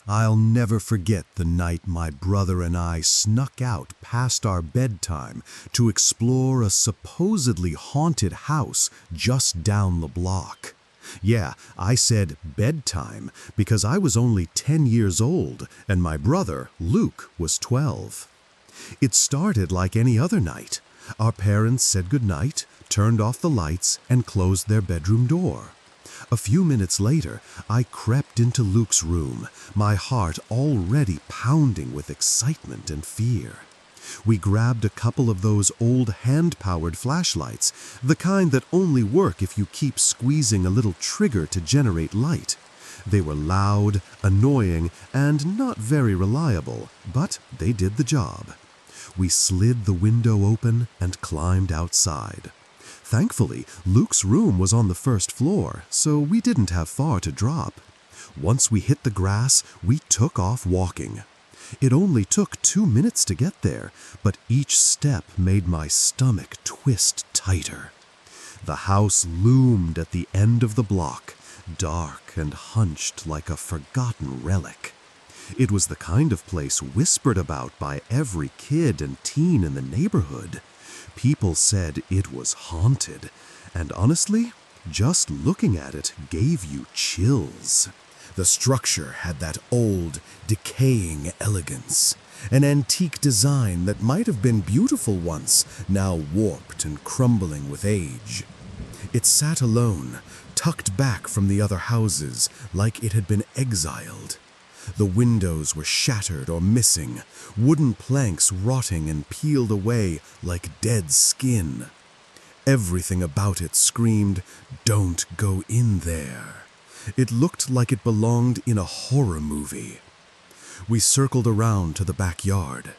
I'll never forget the night my brother and I snuck out past our bedtime to explore a supposedly haunted house just down the block. Yeah, I said bedtime because I was only 10 years old and my brother, Luke, was 12. It started like any other night. Our parents said goodnight, turned off the lights, and closed their bedroom door. A few minutes later, I crept into Luke's room, my heart already pounding with excitement and fear. We grabbed a couple of those old hand-powered flashlights, the kind that only work if you keep squeezing a little trigger to generate light. They were loud, annoying, and not very reliable, but they did the job. We slid the window open and climbed outside. Thankfully, Luke's room was on the first floor, so we didn't have far to drop. Once we hit the grass, we took off walking. It only took 2 minutes to get there, but each step made my stomach twist tighter. The house loomed at the end of the block, dark and hunched like a forgotten relic. It was the kind of place whispered about by every kid and teen in the neighborhood. People said it was haunted, and honestly, just looking at it gave you chills. The structure had that old, decaying elegance, an antique design that might have been beautiful once, now warped and crumbling with age. It sat alone, tucked back from the other houses, like it had been exiled. The windows were shattered or missing, wooden planks rotting and peeled away like dead skin. Everything about it screamed, "Don't go in there." It looked like it belonged in a horror movie. We circled around to the backyard.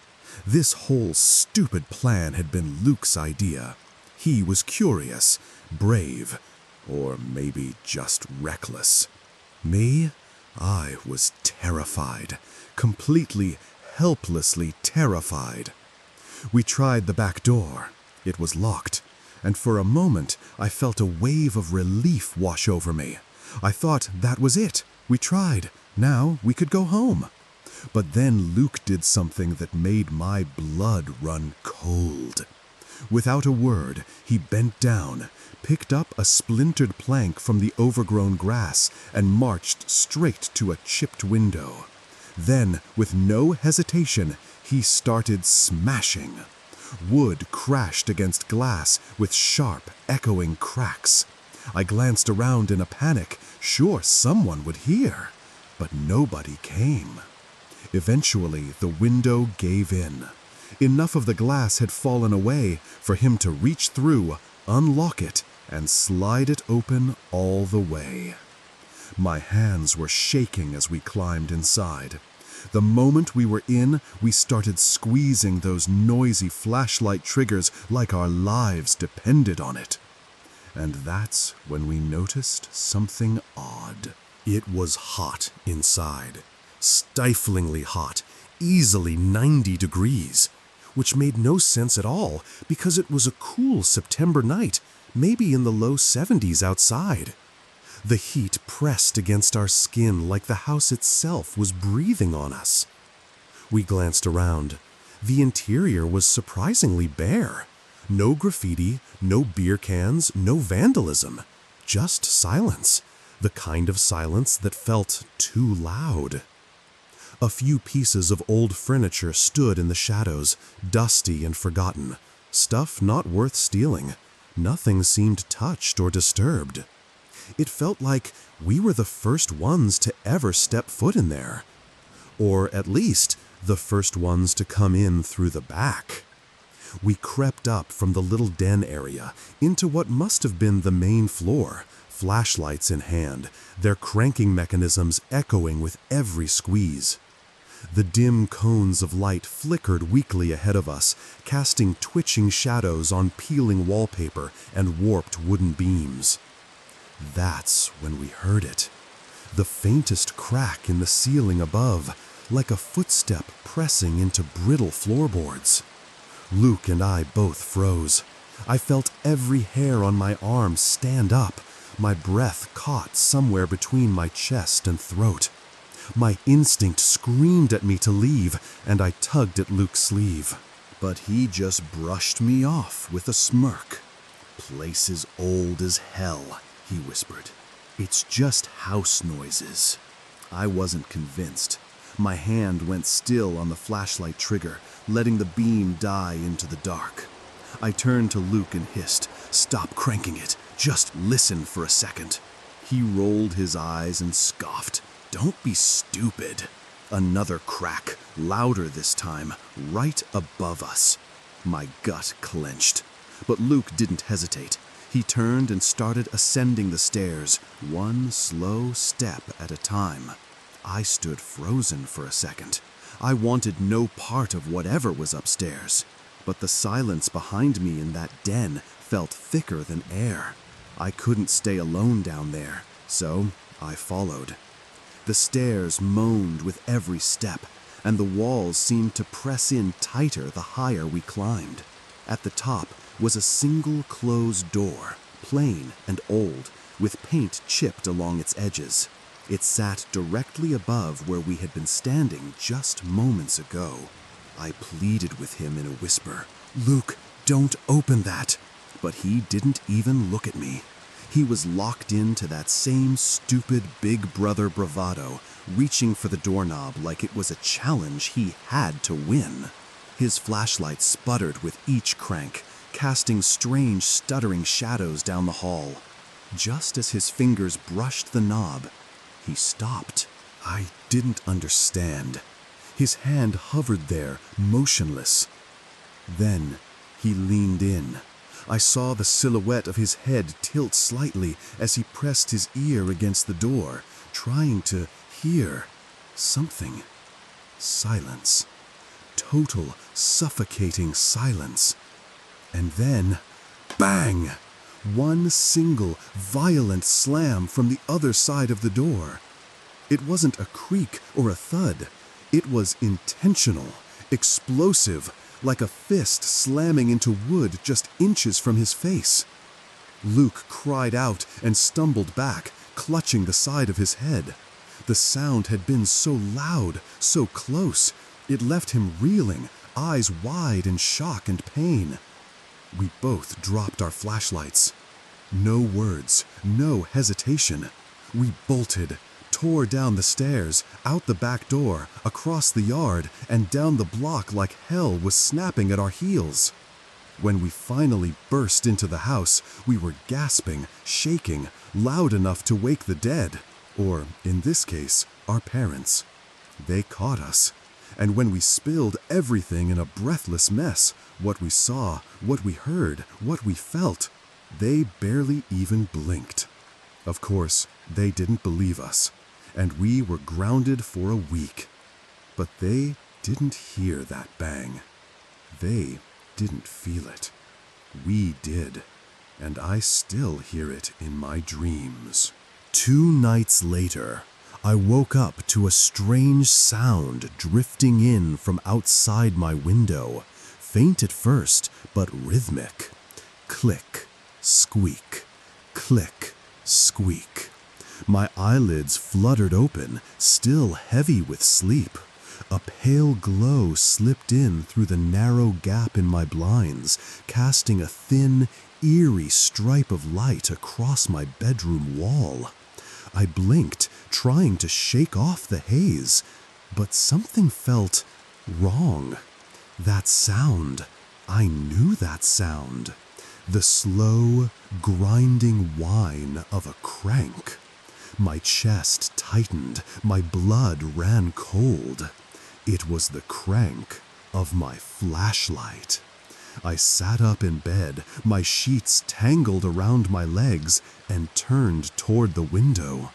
This whole stupid plan had been Luke's idea. He was curious, brave, or maybe just reckless. Me? I was terrified, completely, helplessly terrified. We tried the back door. It was locked, and for a moment I felt a wave of relief wash over me. I thought that was it. We tried. Now we could go home. But then Luke did something that made my blood run cold. Without a word, he bent down, picked up a splintered plank from the overgrown grass, and marched straight to a chipped window. Then, with no hesitation, he started smashing. Wood crashed against glass with sharp, echoing cracks. I glanced around in a panic, sure someone would hear, but nobody came. Eventually, the window gave in. Enough of the glass had fallen away for him to reach through, unlock it, and slide it open all the way. My hands were shaking as we climbed inside. The moment we were in, we started squeezing those noisy flashlight triggers like our lives depended on it. And that's when we noticed something odd. It was hot inside, stiflingly hot, easily 90 degrees, which made no sense at all because it was a cool September night, maybe in the low 70s outside. The heat pressed against our skin like the house itself was breathing on us. We glanced around. The interior was surprisingly bare. No graffiti, no beer cans, no vandalism. Just silence. The kind of silence that felt too loud. A few pieces of old furniture stood in the shadows, dusty and forgotten. Stuff not worth stealing. Nothing seemed touched or disturbed. It felt like we were the first ones to ever step foot in there. Or at least, the first ones to come in through the back. We crept up from the little den area into what must have been the main floor, flashlights in hand, their cranking mechanisms echoing with every squeeze. The dim cones of light flickered weakly ahead of us, casting twitching shadows on peeling wallpaper and warped wooden beams. That's when we heard it. The faintest crack in the ceiling above, like a footstep pressing into brittle floorboards. Luke and I both froze. I felt every hair on my arm stand up, my breath caught somewhere between my chest and throat. My instinct screamed at me to leave, and I tugged at Luke's sleeve. But he just brushed me off with a smirk. "Place is old as hell," he whispered. "It's just house noises." I wasn't convinced. My hand went still on the flashlight trigger, letting the beam die into the dark. I turned to Luke and hissed, "Stop cranking it. Just listen for a second." He rolled his eyes and scoffed. "Don't be stupid." Another crack, louder this time, right above us. My gut clenched. But Luke didn't hesitate. He turned and started ascending the stairs, one slow step at a time. I stood frozen for a second. I wanted no part of whatever was upstairs. But the silence behind me in that den felt thicker than air. I couldn't stay alone down there, so I followed. The stairs moaned with every step, and the walls seemed to press in tighter the higher we climbed. At the top was a single closed door, plain and old, with paint chipped along its edges. It sat directly above where we had been standing just moments ago. I pleaded with him in a whisper, "Luke, don't open that." But he didn't even look at me. He was locked into that same stupid big brother bravado, reaching for the doorknob like it was a challenge he had to win. His flashlight sputtered with each crank, casting strange, stuttering shadows down the hall. Just as his fingers brushed the knob, he stopped. I didn't understand. His hand hovered there, motionless. Then he leaned in. I saw the silhouette of his head tilt slightly as he pressed his ear against the door, trying to hear something. Silence. Total, suffocating silence. And then, bang! One single, violent slam from the other side of the door. It wasn't a creak or a thud. It was intentional, explosive, like a fist slamming into wood just inches from his face. Luke cried out and stumbled back, clutching the side of his head. The sound had been so loud, so close, it left him reeling, eyes wide in shock and pain. We both dropped our flashlights. No words, no hesitation. We bolted, tore down the stairs, out the back door, across the yard, and down the block like hell was snapping at our heels. When we finally burst into the house, we were gasping, shaking, loud enough to wake the dead, or, in this case, our parents. They caught us, and when we spilled everything in a breathless mess, what we saw, what we heard, what we felt, they barely even blinked. Of course, they didn't believe us, and we were grounded for a week. But they didn't hear that bang. They didn't feel it. We did, and I still hear it in my dreams. 2 nights later, I woke up to a strange sound drifting in from outside my window, faint at first, but rhythmic. Click, squeak, click, squeak. My eyelids fluttered open, still heavy with sleep. A pale glow slipped in through the narrow gap in my blinds, casting a thin, eerie stripe of light across my bedroom wall. I blinked, trying to shake off the haze, but something felt wrong. That sound, I knew that sound. The slow, grinding whine of a crank. My chest tightened, my blood ran cold. It was the crank of my flashlight. I sat up in bed, my sheets tangled around my legs, and turned toward the window.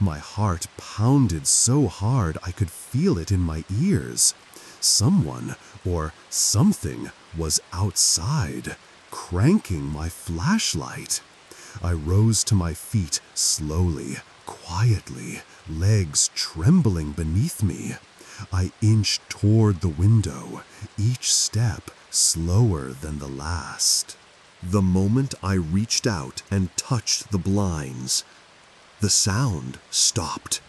My heart pounded so hard I could feel it in my ears. Someone, or something, was outside, cranking my flashlight. I rose to my feet slowly, quietly, legs trembling beneath me. I inched toward the window, each step slower than the last. The moment I reached out and touched the blinds, the sound stopped.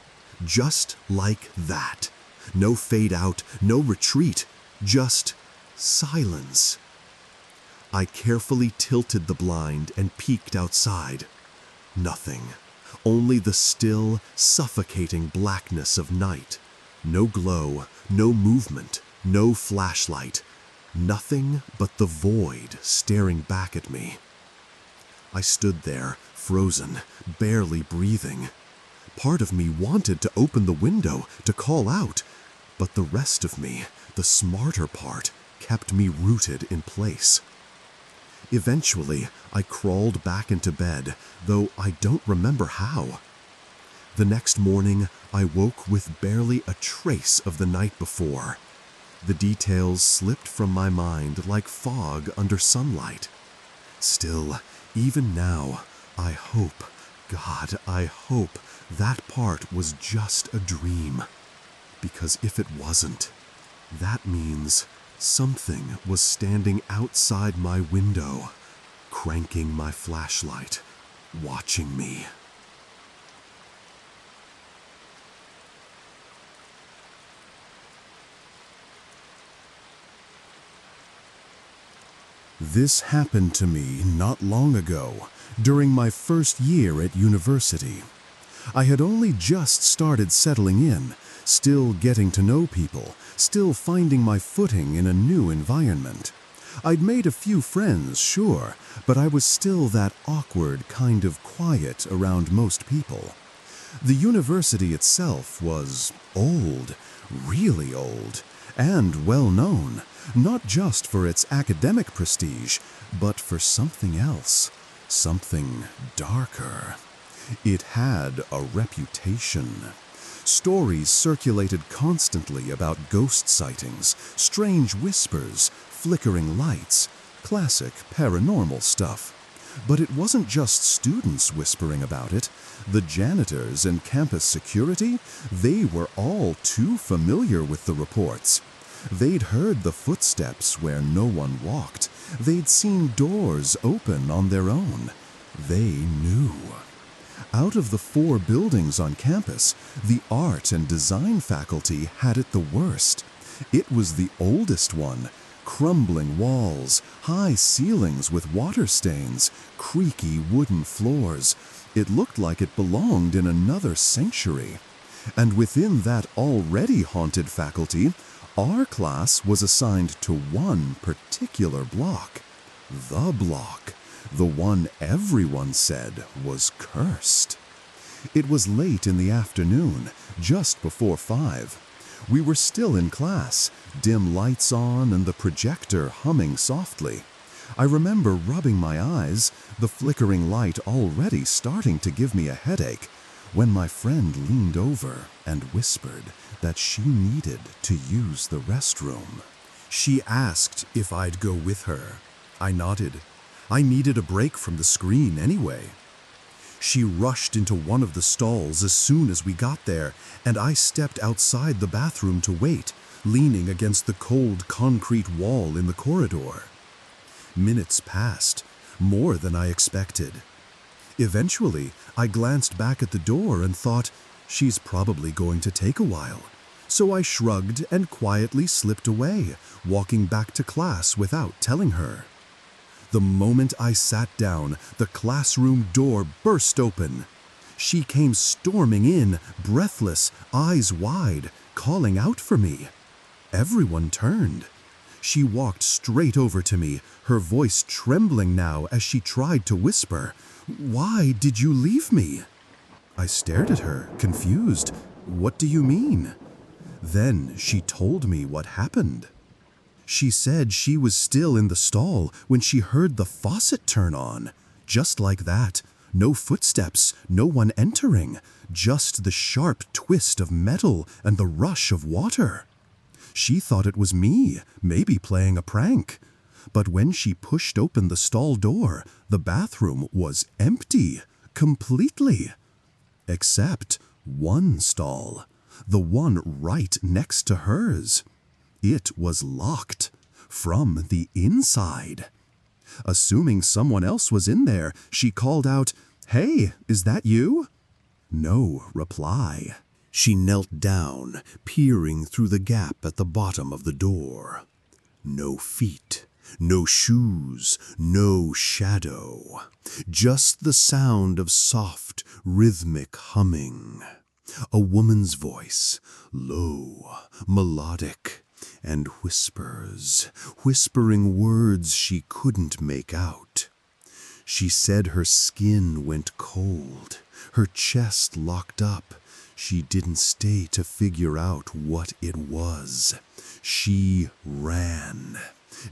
Just like that. No fade out, no retreat, just silence. I carefully tilted the blind and peeked outside. Nothing. Only the still, suffocating blackness of night. No glow, no movement, no flashlight. Nothing but the void staring back at me. I stood there, frozen, barely breathing. Part of me wanted to open the window, to call out, but the rest of me, the smarter part, kept me rooted in place. Eventually, I crawled back into bed, though I don't remember how. The next morning, I woke with barely a trace of the night before. The details slipped from my mind like fog under sunlight. Still, even now, I hope, God, I hope that part was just a dream. Because if it wasn't, that means something was standing outside my window, cranking my flashlight, watching me. This happened to me not long ago, during my first year at university. I had only just started settling in, still getting to know people, still finding my footing in a new environment. I'd made a few friends, sure, but I was still that awkward kind of quiet around most people. The university itself was old, really old, and well known, not just for its academic prestige, but for something else, something darker. It had a reputation. Stories circulated constantly about ghost sightings, strange whispers, flickering lights, classic paranormal stuff. But it wasn't just students whispering about it. The janitors and campus security, they were all too familiar with the reports. They'd heard the footsteps where no one walked. They'd seen doors open on their own. They knew. Out of the 4 buildings on campus, the art and design faculty had it the worst. It was the oldest one. Crumbling walls, high ceilings with water stains, creaky wooden floors. It looked like it belonged in another century. And within that already haunted faculty, our class was assigned to one particular block. The block. The one everyone said was cursed. It was late in the afternoon, just before 5. We were still in class, dim lights on and the projector humming softly. I remember rubbing my eyes, the flickering light already starting to give me a headache, when my friend leaned over and whispered that she needed to use the restroom. She asked if I'd go with her. I nodded. I needed a break from the screen anyway. She rushed into one of the stalls as soon as we got there, and I stepped outside the bathroom to wait, leaning against the cold concrete wall in the corridor. Minutes passed, more than I expected. Eventually, I glanced back at the door and thought, she's probably going to take a while. So I shrugged and quietly slipped away, walking back to class without telling her. The moment I sat down, the classroom door burst open. She came storming in, breathless, eyes wide, calling out for me. Everyone turned. She walked straight over to me, her voice trembling now as she tried to whisper, "Why did you leave me?" I stared at her, confused. "What do you mean?" Then she told me what happened. She said she was still in the stall when she heard the faucet turn on. Just like that. No footsteps, no one entering. Just the sharp twist of metal and the rush of water. She thought it was me, maybe playing a prank. But when she pushed open the stall door, the bathroom was empty. Completely. Except one stall. The one right next to hers. It was locked from the inside. Assuming someone else was in there, she called out, "Hey, is that you?" No reply. She knelt down, peering through the gap at the bottom of the door. No feet, no shoes, no shadow. Just the sound of soft, rhythmic humming. A woman's voice, low, melodic, and whispers, whispering words she couldn't make out. She said her skin went cold, her chest locked up. She didn't stay to figure out what it was. She ran.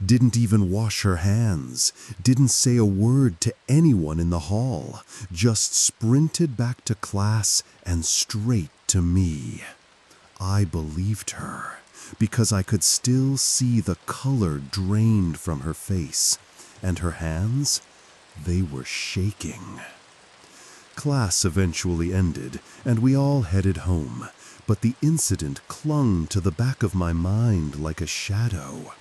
Didn't even wash her hands. Didn't say a word to anyone in the hall. Just sprinted back to class and straight to me. I believed her because I could still see the color drained from her face, and her hands, they were shaking. Class eventually ended, and we all headed home, but the incident clung to the back of my mind like a shadow.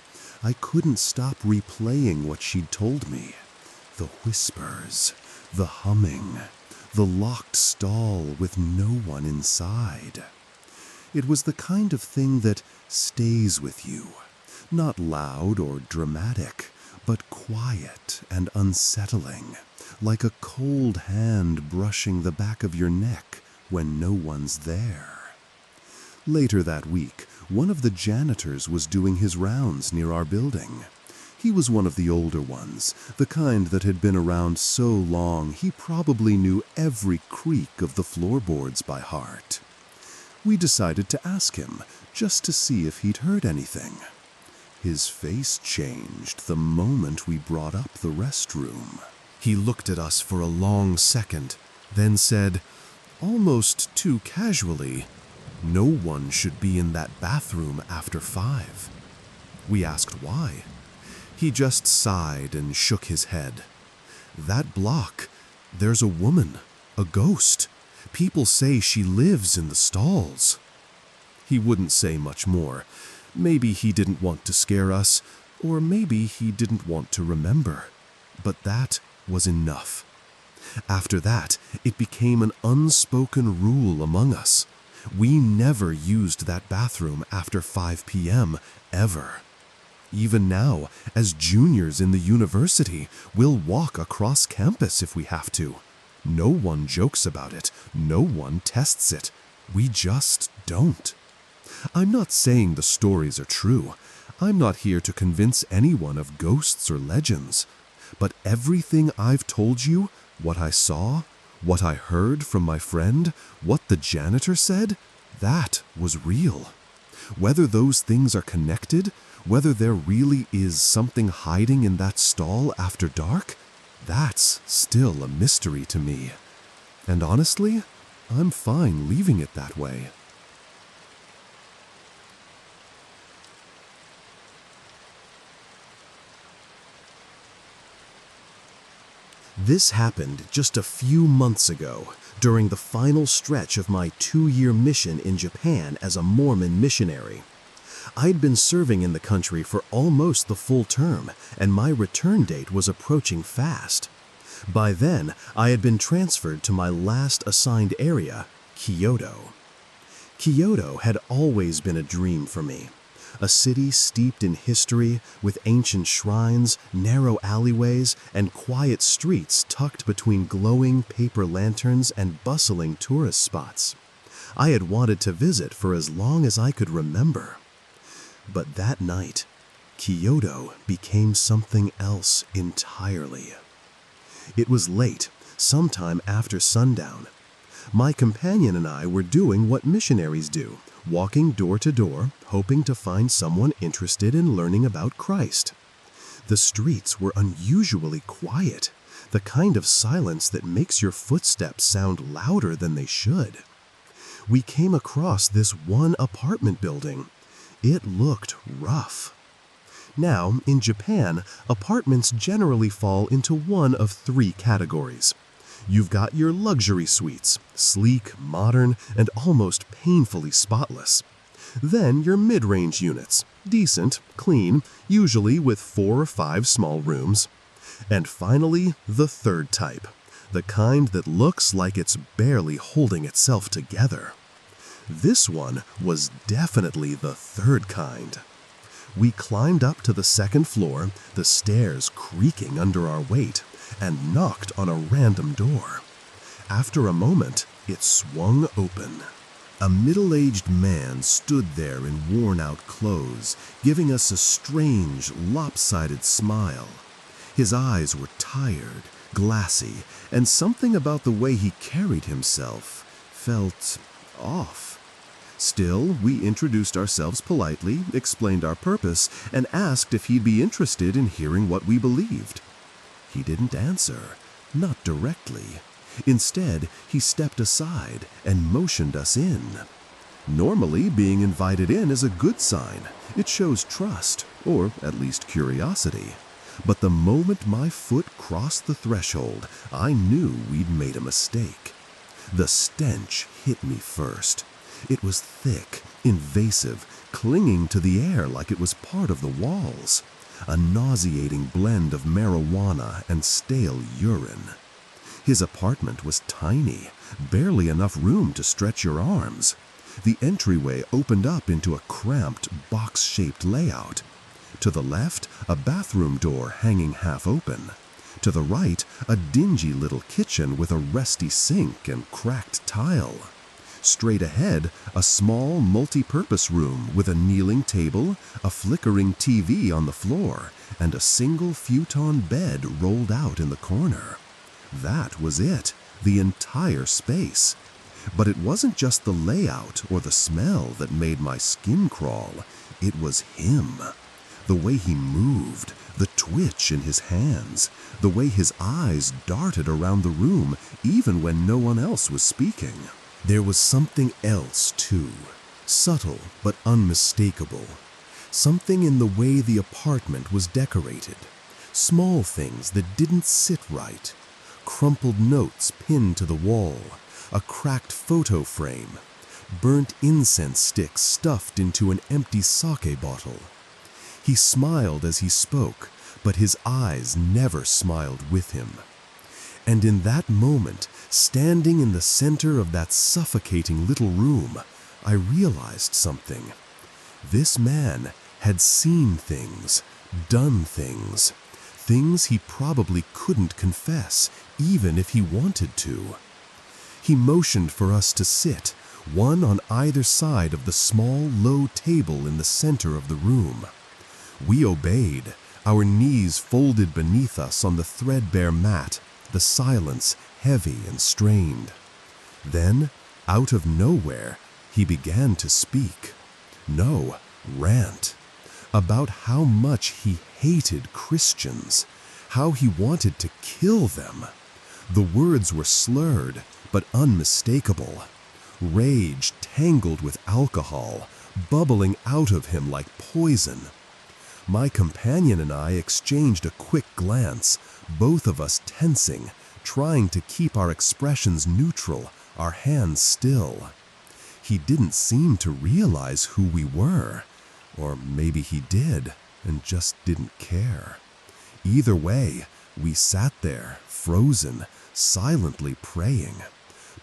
I couldn't stop replaying what she'd told me. The whispers, the humming, the locked stall with no one inside. It was the kind of thing that stays with you, not loud or dramatic, but quiet and unsettling, like a cold hand brushing the back of your neck when no one's there. Later that week, one of the janitors was doing his rounds near our building. He was one of the older ones, the kind that had been around so long he probably knew every creak of the floorboards by heart. We decided to ask him, just to see if he'd heard anything. His face changed the moment we brought up the restroom. He looked at us for a long second, then said, almost too casually, "No one should be in that bathroom after 5. We asked why. He just sighed and shook his head. "That block, there's a woman, a ghost. People say she lives in the stalls." He wouldn't say much more. Maybe he didn't want to scare us, or maybe he didn't want to remember. But that was enough. After that, it became an unspoken rule among us. We never used that bathroom after 5 p.m., ever. Even now, as juniors in the university, we'll walk across campus if we have to. No one jokes about it. No one tests it. We just don't. I'm not saying the stories are true. I'm not here to convince anyone of ghosts or legends. But everything I've told you, what I saw, what I heard from my friend, what the janitor said, that was real. Whether those things are connected, whether there really is something hiding in that stall after dark, that's still a mystery to me. And honestly, I'm fine leaving it that way. This happened just a few months ago, during the final stretch of my 2-year mission in Japan as a Mormon missionary. I'd been serving in the country for almost the full term, and my return date was approaching fast. By then, I had been transferred to my last assigned area, Kyoto. Kyoto had always been a dream for me. A city steeped in history, with ancient shrines, narrow alleyways, and quiet streets tucked between glowing paper lanterns and bustling tourist spots. I had wanted to visit for as long as I could remember. But that night, Kyoto became something else entirely. It was late, sometime after sundown. My companion and I were doing what missionaries do, walking door to door, hoping to find someone interested in learning about Christ. The streets were unusually quiet, the kind of silence that makes your footsteps sound louder than they should. We came across this one apartment building. It looked rough. Now, in Japan, apartments generally fall into one of 3 categories. You've got your luxury suites, sleek, modern, and almost painfully spotless. Then your mid-range units, decent, clean, usually with 4 or 5 small rooms. And finally, the third type, the kind that looks like it's barely holding itself together. This one was definitely the third kind. We climbed up to the second floor, the stairs creaking under our weight, and knocked on a random door. After a moment, it swung open. A middle-aged man stood there in worn-out clothes, giving us a strange, lopsided smile. His eyes were tired, glassy, and something about the way he carried himself felt off. Still, we introduced ourselves politely, explained our purpose, and asked if he'd be interested in hearing what we believed. He didn't answer, not directly. Instead, he stepped aside and motioned us in. Normally, being invited in is a good sign. It shows trust, or at least curiosity. But the moment my foot crossed the threshold, I knew we'd made a mistake. The stench hit me first. It was thick, invasive, clinging to the air like it was part of the walls. A nauseating blend of marijuana and stale urine. His apartment was tiny, barely enough room to stretch your arms. The entryway opened up into a cramped, box-shaped layout. To the left, a bathroom door hanging half open. To the right, a dingy little kitchen with a rusty sink and cracked tile. Straight ahead, a small multi-purpose room with a kneeling table, a flickering TV on the floor, and a single futon bed rolled out in the corner. That was it, the entire space. But it wasn't just the layout or the smell that made my skin crawl. It was him. The way he moved, the twitch in his hands, the way his eyes darted around the room even when no one else was speaking. There was something else, too, subtle but unmistakable. Something in the way the apartment was decorated. Small things that didn't sit right. Crumpled notes pinned to the wall, a cracked photo frame, burnt incense sticks stuffed into an empty sake bottle. He smiled as he spoke, but his eyes never smiled with him. And in that moment, standing in the center of that suffocating little room, I realized something. This man had seen things, done things, things he probably couldn't confess, even if he wanted to. He motioned for us to sit, one on either side of the small, low table in the center of the room. We obeyed, our knees folded beneath us on the threadbare mat, the silence heavy and strained. Then, out of nowhere, he began to speak. No, rant. About how much he hated Christians, how he wanted to kill them. The words were slurred, but unmistakable. Rage tangled with alcohol, bubbling out of him like poison. My companion and I exchanged a quick glance, both of us tensing, trying to keep our expressions neutral, our hands still. He didn't seem to realize who we were, or maybe he did and just didn't care. Either way, we sat there, frozen, silently praying.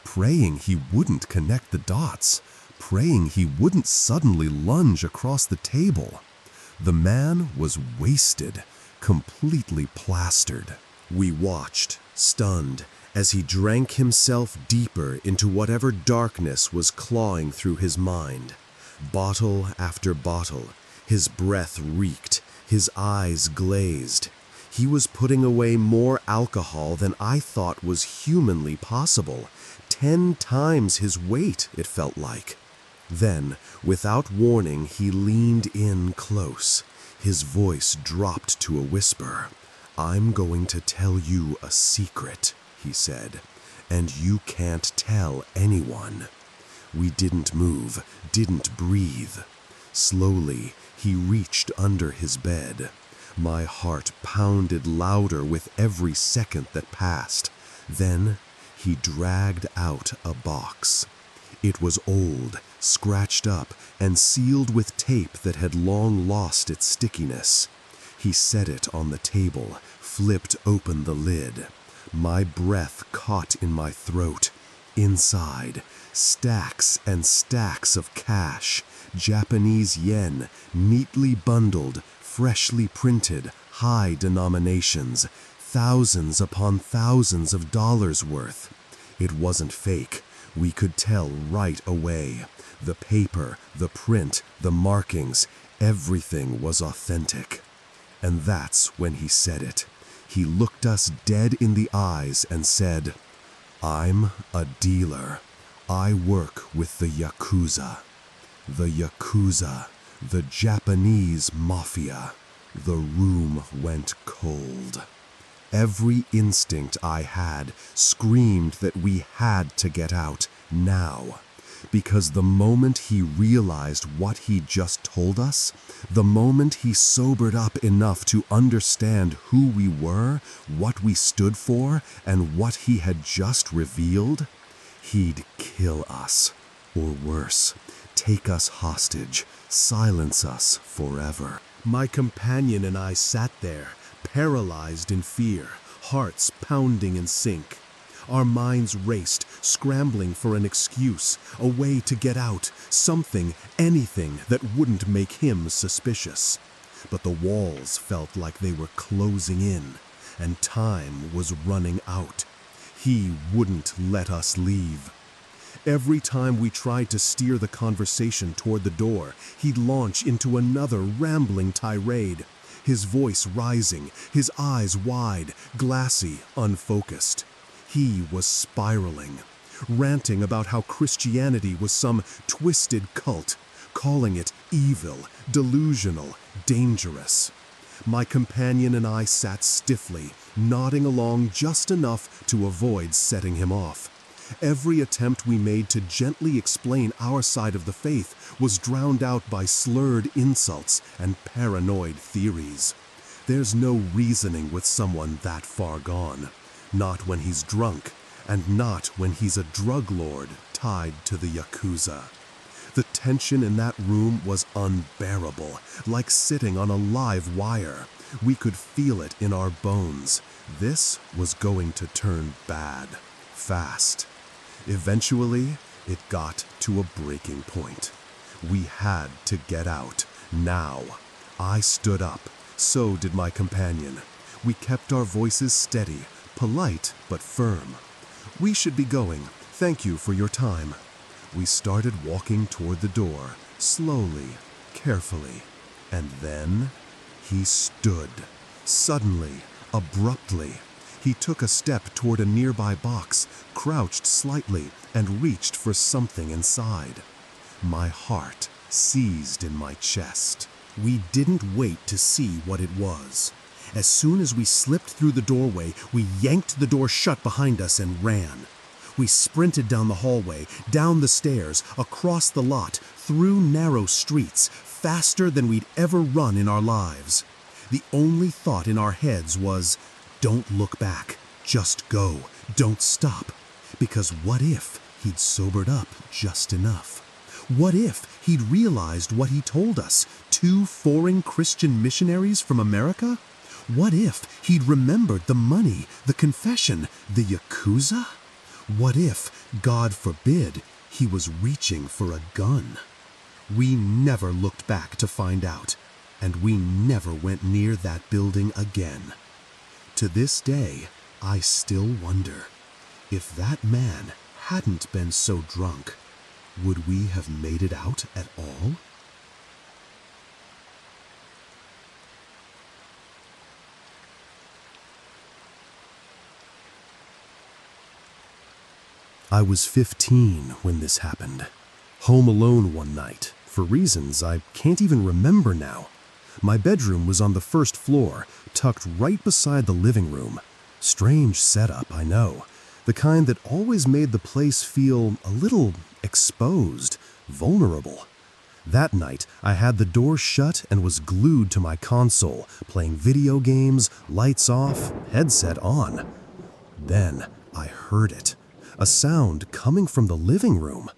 Praying he wouldn't connect the dots, praying he wouldn't suddenly lunge across the table. The man was wasted, completely plastered. We watched, stunned, as he drank himself deeper into whatever darkness was clawing through his mind. Bottle after bottle, his breath reeked, his eyes glazed. He was putting away more alcohol than I thought was humanly possible. 10 times his weight, it felt like. Then, without warning, he leaned in close. His voice dropped to a whisper. "I'm going to tell you a secret," he said, "and you can't tell anyone." We didn't move, didn't breathe. Slowly, he reached under his bed. My heart pounded louder with every second that passed. Then, he dragged out a box. It was old, scratched up, and sealed with tape that had long lost its stickiness. He set it on the table, flipped open the lid. My breath caught in my throat. Inside, stacks and stacks of cash, Japanese yen, neatly bundled, freshly printed, high denominations, thousands upon thousands of dollars worth. It wasn't fake. We could tell right away. The paper, the print, the markings, everything was authentic. And that's when he said it. He looked us dead in the eyes and said, "I'm a dealer. I work with the Yakuza." The Yakuza, the Japanese mafia. The room went cold. Every instinct I had screamed that we had to get out now. Because the moment he realized what he just told us, the moment he sobered up enough to understand who we were, what we stood for, and what he had just revealed, he'd kill us. Or worse, take us hostage, silence us forever. My companion and I sat there, paralyzed in fear, hearts pounding in sync. Our minds raced, scrambling for an excuse, a way to get out, something, anything that wouldn't make him suspicious. But the walls felt like they were closing in, and time was running out. He wouldn't let us leave. Every time we tried to steer the conversation toward the door, he'd launch into another rambling tirade, his voice rising, his eyes wide, glassy, unfocused. He was spiraling, ranting about how Christianity was some twisted cult, calling it evil, delusional, dangerous. My companion and I sat stiffly, nodding along just enough to avoid setting him off. Every attempt we made to gently explain our side of the faith was drowned out by slurred insults and paranoid theories. There's no reasoning with someone that far gone. Not when he's drunk, and not when he's a drug lord tied to the Yakuza. The tension in that room was unbearable, like sitting on a live wire. We could feel it in our bones. This was going to turn bad, fast. Eventually, it got to a breaking point. We had to get out, now. I stood up. So did my companion. We kept our voices steady, polite but firm. "We should be going. Thank you for your time." We started walking toward the door, slowly, carefully. And then he stood. Suddenly, abruptly. He took a step toward a nearby box, crouched slightly, and reached for something inside. My heart seized in my chest. We didn't wait to see what it was. As soon as we slipped through the doorway, we yanked the door shut behind us and ran. We sprinted down the hallway, down the stairs, across the lot, through narrow streets, faster than we'd ever run in our lives. The only thought in our heads was, don't look back, just go, don't stop. Because what if he'd sobered up just enough? What if he'd realized what he told us, 2 foreign Christian missionaries from America? What if he'd remembered the money, the confession, the Yakuza? What if, God forbid, he was reaching for a gun? We never looked back to find out, and we never went near that building again. To this day, I still wonder, if that man hadn't been so drunk, would we have made it out at all? I was 15 when this happened. Home alone one night, for reasons I can't even remember now. My bedroom was on the first floor, tucked right beside the living room. Strange setup, I know. The kind that always made the place feel a little exposed, vulnerable. That night, I had the door shut and was glued to my console, playing video games, lights off, headset on. Then I heard it. A sound coming from the living room.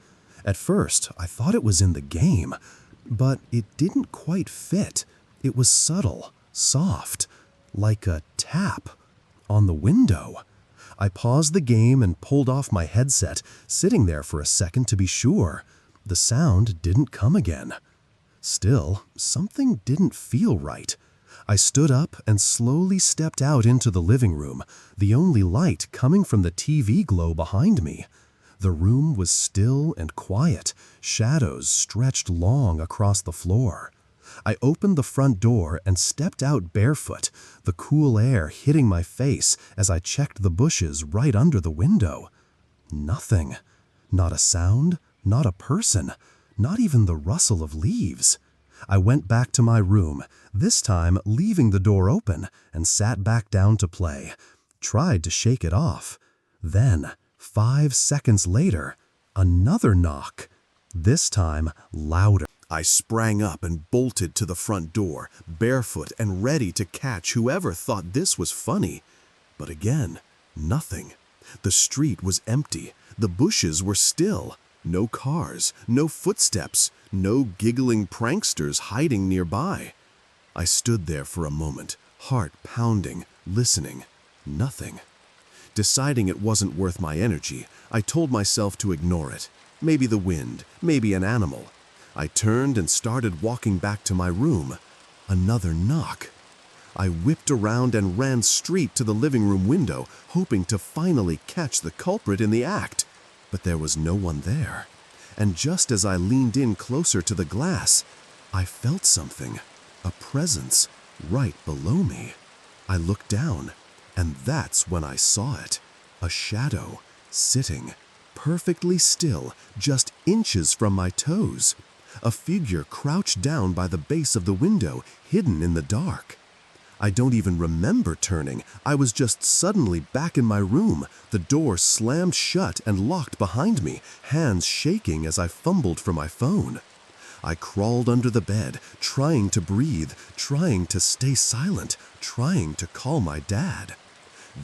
At first, I thought it was in the game, but it didn't quite fit. It was subtle, soft, like a tap on the window. I paused the game and pulled off my headset, sitting there for a second to be sure. The sound didn't come again. Still, something didn't feel right. I stood up and slowly stepped out into the living room, the only light coming from the TV glow behind me. The room was still and quiet, shadows stretched long across the floor. I opened the front door and stepped out barefoot, the cool air hitting my face as I checked the bushes right under the window. Nothing. Not a sound, not a person, not even the rustle of leaves. I went back to my room, this time leaving the door open, and sat back down to play. Tried to shake it off. Then, 5 seconds later, another knock. This time, louder. I sprang up and bolted to the front door, barefoot and ready to catch whoever thought this was funny. But again, nothing. The street was empty. The bushes were still. No cars, no footsteps, no giggling pranksters hiding nearby. I stood there for a moment, heart pounding, listening. Nothing. Deciding it wasn't worth my energy, I told myself to ignore it. Maybe the wind, maybe an animal. I turned and started walking back to my room. Another knock. I whipped around and ran straight to the living room window, hoping to finally catch the culprit in the act. But there was no one there. And just as I leaned in closer to the glass, I felt something, a presence, right below me. I looked down, and that's when I saw it. A shadow, sitting, perfectly still, just inches from my toes. A figure crouched down by the base of the window, hidden in the dark. I don't even remember turning. I was just suddenly back in my room, the door slammed shut and locked behind me, hands shaking as I fumbled for my phone. I crawled under the bed, trying to breathe, trying to stay silent, trying to call my dad.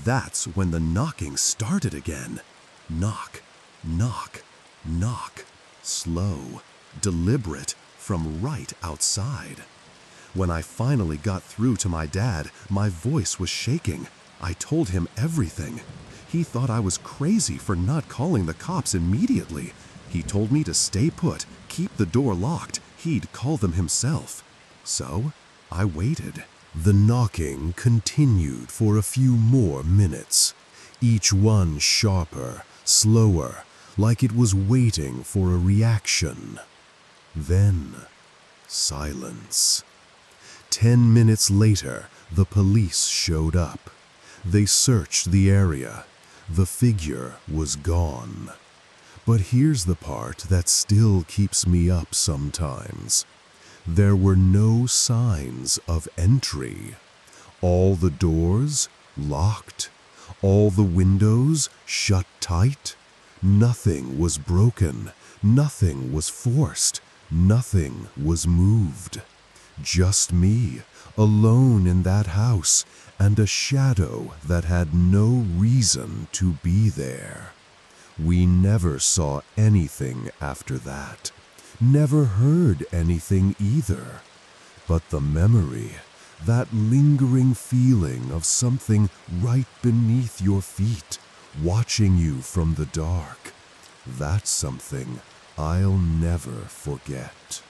That's when the knocking started again. Knock, knock, knock. Slow, deliberate, from right outside. When I finally got through to my dad, my voice was shaking. I told him everything. He thought I was crazy for not calling the cops immediately. He told me to stay put, keep the door locked. He'd call them himself. So, I waited. The knocking continued for a few more minutes, each one sharper, slower, like it was waiting for a reaction. Then, silence. 10 minutes later, the police showed up. They searched the area. The figure was gone. But here's the part that still keeps me up sometimes. There were no signs of entry. All the doors locked. All the windows shut tight. Nothing was broken. Nothing was forced. Nothing was moved. Just me, alone in that house, and a shadow that had no reason to be there. We never saw anything after that. Never heard anything either. But the memory, that lingering feeling of something right beneath your feet, watching you from the dark, that's something I'll never forget.